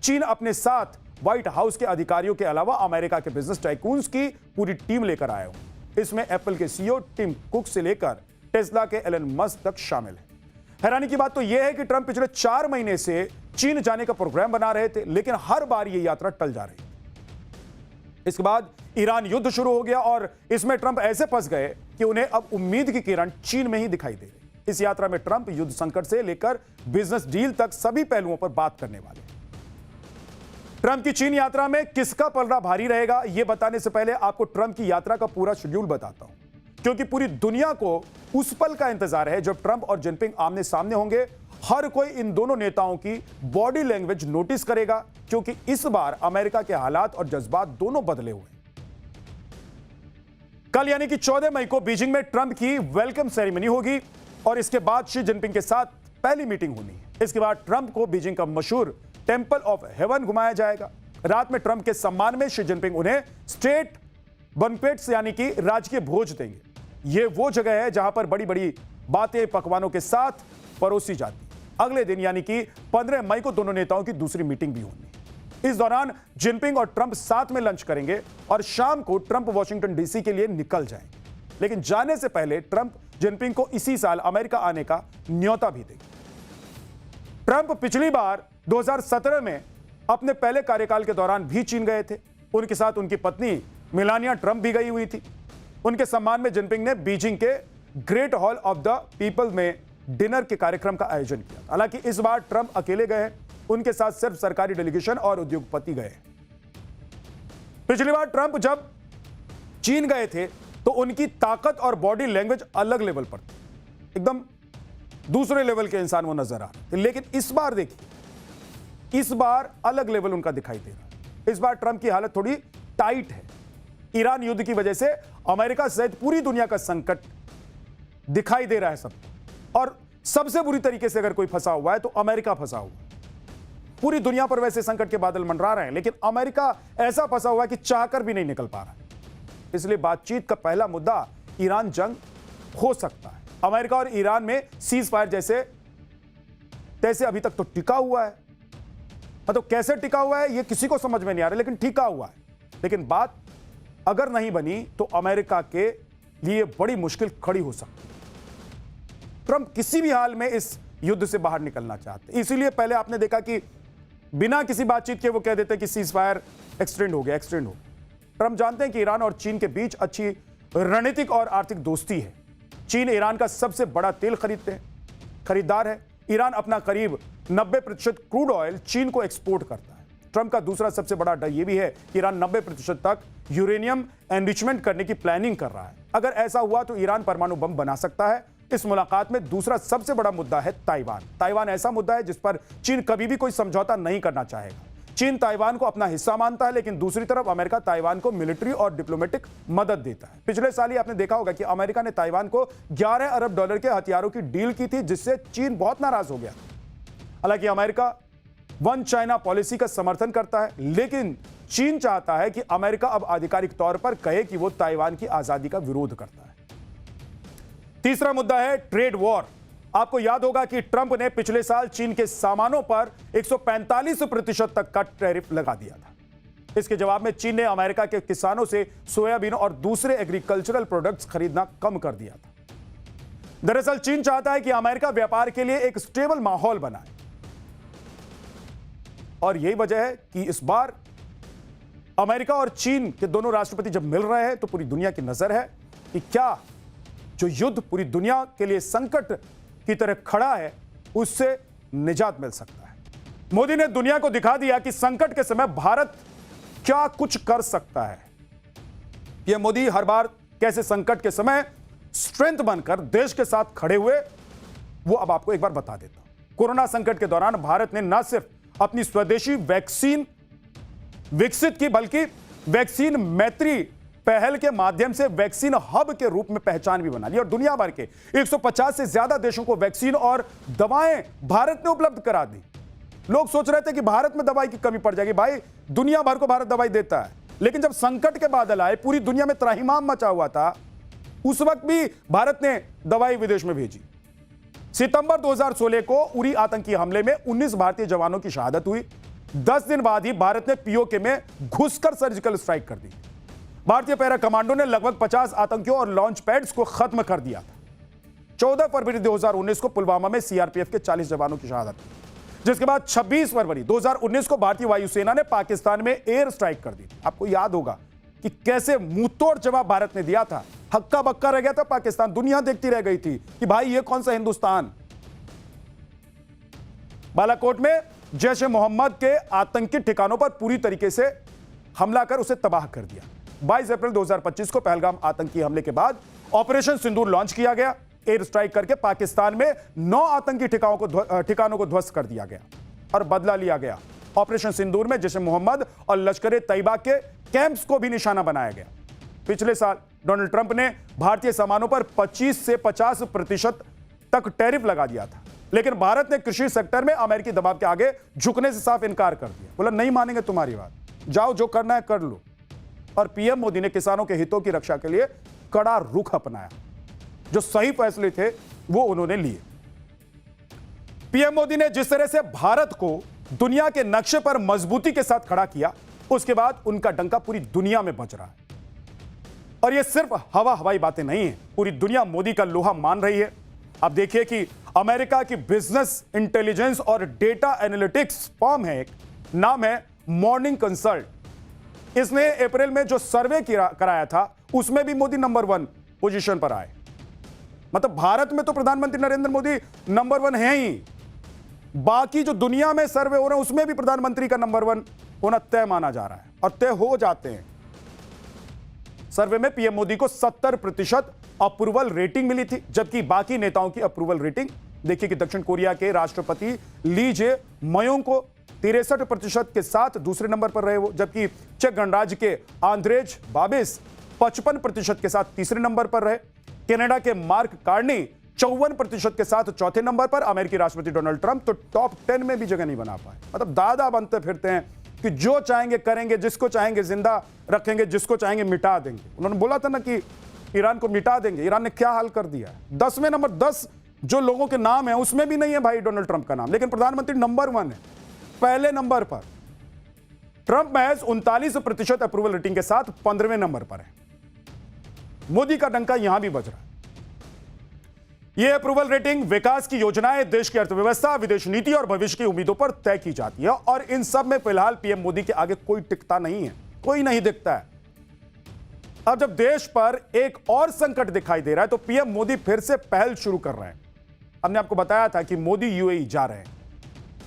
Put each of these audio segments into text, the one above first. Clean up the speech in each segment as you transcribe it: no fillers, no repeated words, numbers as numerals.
चीन अपने साथ व्हाइट हाउस के अधिकारियों के अलावा अमेरिका के बिजनेस टाइकून्स की पूरी टीम लेकर आए हूं। इसमें एप्पल के सीईओ टिम कुक से लेकर टेस्ला के एलन मस्क तक शामिल है। हैरानी की बात तो यह है कि ट्रंप पिछले 4 महीने से चीन जाने का प्रोग्राम बना रहे थे, लेकिन हर बार यह यात्रा टल जा रही। इसके बाद ईरान युद्ध शुरू हो गया और इसमें ट्रंप ऐसे फंस गए कि उन्हें अब उम्मीद की किरण चीन में ही दिखाई दे रही। इस यात्रा में ट्रंप युद्ध संकट से लेकर बिजनेस डील तक सभी पहलुओं पर बात करने वाले हैं। ट्रंप की चीन यात्रा में किसका पलड़ा भारी रहेगा, यह बताने से पहले आपको ट्रंप की यात्रा का पूरा शेड्यूल बताता हूं, क्योंकि पूरी दुनिया को उस पल का इंतजार है जब ट्रंप और जिनपिंग आमने सामने होंगे। हर कोई इन दोनों नेताओं की बॉडी लैंग्वेज नोटिस करेगा, क्योंकि इस बार अमेरिका के हालात और जज्बात दोनों बदले हुए। कल यानी कि 14 मई को बीजिंग में ट्रंप की वेलकम सेरेमनी होगी और इसके बाद शी जिनपिंग के साथ पहली मीटिंग होनी है। इसके बाद ट्रंप को बीजिंग का मशहूर टेंपल ऑफ हेवन घुमाया जाएगा। रात में ट्रंप के सम्मान में शी जिनपिंग उन्हें स्टेट बनक्वेट्स यानी कि राजकीय भोज देंगे। यह वो जगह है जहां पर बड़ी बड़ी बातें पकवानों के साथ परोसी जाती। अगले दिन यानी कि 15 मई को दोनों नेताओं की दूसरी मीटिंग भी होनी। इस दौरान जिनपिंग और ट्रंप साथ में लंच करेंगे और शाम को ट्रंप वॉशिंगटन डीसी के लिए निकल जाएंगे। लेकिन जाने से पहले ट्रंप जिनपिंग को इसी साल अमेरिका आने का न्योता भी देंगे। ट्रंप पिछली बार 2017 में अपने पहले कार्यकाल के दौरान भी चीन गए थे। उनके साथ उनकी पत्नी मेलानिया ट्रंप भी गई हुई थी। उनके सम्मान में जिनपिंग ने बीजिंग के great hall of the people में डिनर के कार्यक्रम का आयोजन किया। हालांकि इस बार ट्रंप अकेले गए हैं, उनके साथ सिर्फ सरकारी डेलीगेशन और उद्योगपति गए। पिछली बार ट्रंप जब चीन गए थे तो उनकी ताकत और बॉडी लैंग्वेज अलग लेवल पर थी, एकदम दूसरे लेवल के इंसान वो नजर आ रहे थे। लेकिन इस बार देखिए, इस बार अलग लेवल उनका दिखाई दे रहा है। इस बार ट्रंप की हालत थोड़ी टाइट है। ईरान युद्ध की वजह से अमेरिका सहित पूरी दुनिया का संकट दिखाई दे रहा है सबको, और सबसे बुरी तरीके से अगर कोई फंसा हुआ है तो अमेरिका फंसा हुआ है। पूरी दुनिया पर वैसे संकट के बादल मंडरा रहे हैं, लेकिन अमेरिका ऐसा फंसा हुआ है कि चाहकर भी नहीं निकल पा रहा है। इसलिए बातचीत का पहला मुद्दा ईरान जंग हो सकता है। अमेरिका और ईरान में सीज फायर तैसे अभी तक तो टिका हुआ है। तो कैसे टिका हुआ है यह किसी को समझ में नहीं आ रहा, लेकिन टिका हुआ है। लेकिन बात अगर नहीं बनी तो अमेरिका के लिए बड़ी मुश्किल खड़ी हो सकती है। ट्रंप किसी भी हाल में इस युद्ध से बाहर निकलना चाहते, इसीलिए पहले आपने देखा कि बिना किसी बातचीत के वो कह देते कि सीज फायर एक्सटेंड हो गया। ट्रंप जानते हैं कि ईरान और चीन के बीच अच्छी रणनीतिक और आर्थिक दोस्ती है। चीन ईरान का सबसे बड़ा तेल खरीदार है। ईरान अपना करीब 90% क्रूड ऑयल चीन को एक्सपोर्ट करता है। ट्रंप का दूसरा सबसे बड़ा डर यह भी है कि ईरान 90% तक यूरेनियम एनरिचमेंट करने की प्लानिंग कर रहा है। अगर ऐसा हुआ तो ईरान परमाणु बम बना सकता है। इस मुलाकात में दूसरा सबसे बड़ा मुद्दा है ताइवान। ताइवान ऐसा मुद्दा है जिस पर चीन कभी भी कोई समझौता नहीं करना चाहेगा। चीन ताइवान को अपना हिस्सा मानता है, लेकिन दूसरी तरफ अमेरिका ताइवान को मिलिट्री और डिप्लोमेटिक मदद देता है। पिछले साल ही आपने देखा होगा कि अमेरिका ने ताइवान को $11 अरब के हथियारों की डील की थी, जिससे चीन बहुत नाराज हो गया। हालांकि अमेरिका वन चाइना पॉलिसी का समर्थन करता है, लेकिन चीन चाहता है कि अमेरिका अब आधिकारिक तौर पर कहे कि वो ताइवान की आजादी का विरोध करता है। तीसरा मुद्दा है ट्रेड वॉर। आपको याद होगा कि ट्रंप ने पिछले साल चीन के सामानों पर 145% तक का टैरिफ लगा दिया था। इसके जवाब में चीन ने अमेरिका के किसानों से सोयाबीन और दूसरे एग्रीकल्चरल प्रोडक्ट्स खरीदना कम कर दिया था। दरअसल चीन चाहता है कि अमेरिका व्यापार के लिए एक स्टेबल माहौल बनाए, और यही वजह है कि इस बार अमेरिका और चीन के दोनों राष्ट्रपति जब मिल रहे हैं तो पूरी दुनिया की नजर है कि क्या जो युद्ध पूरी दुनिया के लिए संकट की तरह खड़ा है उससे निजात मिल सकता है। मोदी ने दुनिया को दिखा दिया कि संकट के समय भारत क्या कुछ कर सकता है। यह मोदी हर बार कैसे संकट के समय स्ट्रेंथ बनकर देश के साथ खड़े हुए, वो अब आपको एक बार बता देता हूं। कोरोना संकट के दौरान भारत ने न सिर्फ अपनी स्वदेशी वैक्सीन विकसित की, बल्कि वैक्सीन मैत्री पहल के माध्यम से वैक्सीन हब के रूप में पहचान भी बना ली, और दुनिया भर के 150 से ज्यादा देशों को वैक्सीन और दवाएं भारत ने उपलब्ध करा दी। लोग सोच रहे थे कि भारत में दवाई की कमी पड़ जाएगी। भाई, दुनिया भर को भारत दवाई देता है, लेकिन जब संकट के बादल आए, पूरी दुनिया में त्राहिमाम मचा हुआ था, उस वक्त भी भारत ने दवाई विदेश में भेजी। सितंबर 2016 को उरी आतंकी हमले में 19 भारतीय जवानों की शहादत हुई। 10 दिन बाद ही भारत ने पीओके में घुसकर सर्जिकल स्ट्राइक कर दी। भारतीय पैरा कमांडो ने लगभग 50 आतंकियों और लॉन्च पैड्स को खत्म कर दिया था। 14 फरवरी 2019 को पुलवामा में सीआरपीएफ के 40 जवानों की शहादत, जिसके बाद 26 फरवरी 2019 को भारतीय वायुसेना ने पाकिस्तान में एयर स्ट्राइक कर दी। आपको याद होगा कि कैसे मुंहतोड़ जवाब भारत ने दिया था। हक्का बक्का रह गया था पाकिस्तान, दुनिया देखती रह गई थी कि भाई ये कौन सा हिंदुस्तान। बालाकोट में जैश ए मोहम्मद के आतंकी ठिकानों पर पूरी तरीके से हमला कर उसे तबाह कर दिया। 22 अप्रैल 2025 को पहलगाम आतंकी हमले के बाद ऑपरेशन सिंदूर लॉन्च किया गया। एयर स्ट्राइक करके पाकिस्तान में 9 आतंकी ठिकानों को ध्वस्त कर दिया गया और बदला लिया गया। ऑपरेशन सिंदूर में जैश ए मोहम्मद और लश्कर तैयबा के कैंप्स को भी निशाना बनाया गया। पिछले साल डोनाल्ड ट्रंप ने भारतीय सामानों पर 25 से 50% तक टैरिफ लगा दिया था, लेकिन भारत ने कृषि सेक्टर में अमेरिकी दबाव के आगे झुकने से साफ इनकार कर दिया। बोला नहीं मानेंगे तुम्हारी बात, जाओ जो करना है कर लो। और पीएम मोदी ने किसानों के हितों की रक्षा के लिए कड़ा रुख अपनाया। जो सही फैसले थे वो उन्होंने लिए। पीएम मोदी ने जिस तरह से भारत को दुनिया के नक्शे पर मजबूती के साथ खड़ा किया, उसके बाद उनका डंका पूरी दुनिया में बज रहा है। और ये सिर्फ हवाई बातें नहीं है, पूरी दुनिया मोदी का लोहा मान रही है। अब देखिए कि अमेरिका की बिजनेस इंटेलिजेंस और डेटा एनालिटिक्स फर्म है, एक नाम है मॉर्निंग कंसल्ट। इसने अप्रैल में जो सर्वे कराया था उसमें भी मोदी नंबर 1 पोजीशन पर आए। मतलब भारत में तो प्रधानमंत्री नरेंद्र मोदी नंबर 1 है ही, बाकी जो दुनिया में सर्वे हो रहे हैं उसमें भी प्रधानमंत्री का नंबर 1 होना तय माना जा रहा है और तय हो जाते हैं। सर्वे में पीएम मोदी को 70% अप्रूवल रेटिंग मिली थी, जबकि बाकी नेताओं की अप्रूवल रेटिंग देखिए कि दक्षिण कोरिया के राष्ट्रपति ली जे मयोंग को 63% के साथ दूसरे नंबर पर रहे वो, जबकि चेक गणराज्य के आंद्रेज बाबिस 55% के साथ तीसरे नंबर पर रहे। कनाडा के मार्क कार्नी 54% के साथ चौथे नंबर पर। अमेरिकी राष्ट्रपति डोनाल्ड ट्रंप तो टॉप 10 में भी जगह नहीं बना पाए। मतलब दादा बनते फिरते हैं कि जो चाहेंगे करेंगे, जिसको चाहेंगे जिंदा रखेंगे, जिसको चाहेंगे मिटा देंगे। उन्होंने बोला था ना कि ईरान को मिटा देंगे, ईरान ने क्या हाल कर दिया। 10वें नंबर 10 जो लोगों के नाम है उसमें भी नहीं है भाई डोनाल्ड ट्रंप का नाम, लेकिन प्रधानमंत्री नंबर 1 है, पहले नंबर पर। ट्रंप महज 39% अप्रूवल रेटिंग के साथ 15वें नंबर पर है। मोदी का डंका यहां भी बज रहा है। यह अप्रूवल रेटिंग विकास की योजनाएं, देश की अर्थव्यवस्था, विदेश नीति और भविष्य की उम्मीदों पर तय की जाती है, और इन सब में फिलहाल पीएम मोदी के आगे कोई टिकता नहीं है, कोई नहीं दिखता है। अब जब देश पर एक और संकट दिखाई दे रहा है तो पीएम मोदी फिर से पहल शुरू कर रहे हैं। हमने आपको बताया था कि मोदी यूएई जा रहे हैं।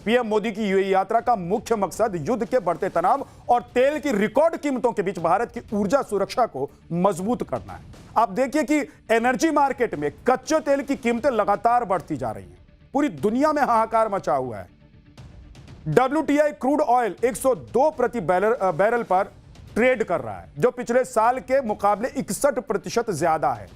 पीएम मोदी की यूएई यात्रा का मुख्य मकसद युद्ध के बढ़ते तनाव और तेल की रिकॉर्ड कीमतों के बीच भारत की ऊर्जा सुरक्षा को मजबूत करना है। आप देखिए कि एनर्जी मार्केट में कच्चे तेल की कीमतें लगातार बढ़ती जा रही हैं, पूरी दुनिया में हाहाकार मचा हुआ है। WTI क्रूड ऑयल 102 प्रति बैरल पर ट्रेड कर रहा है, जो पिछले साल के मुकाबले 61% ज्यादा है।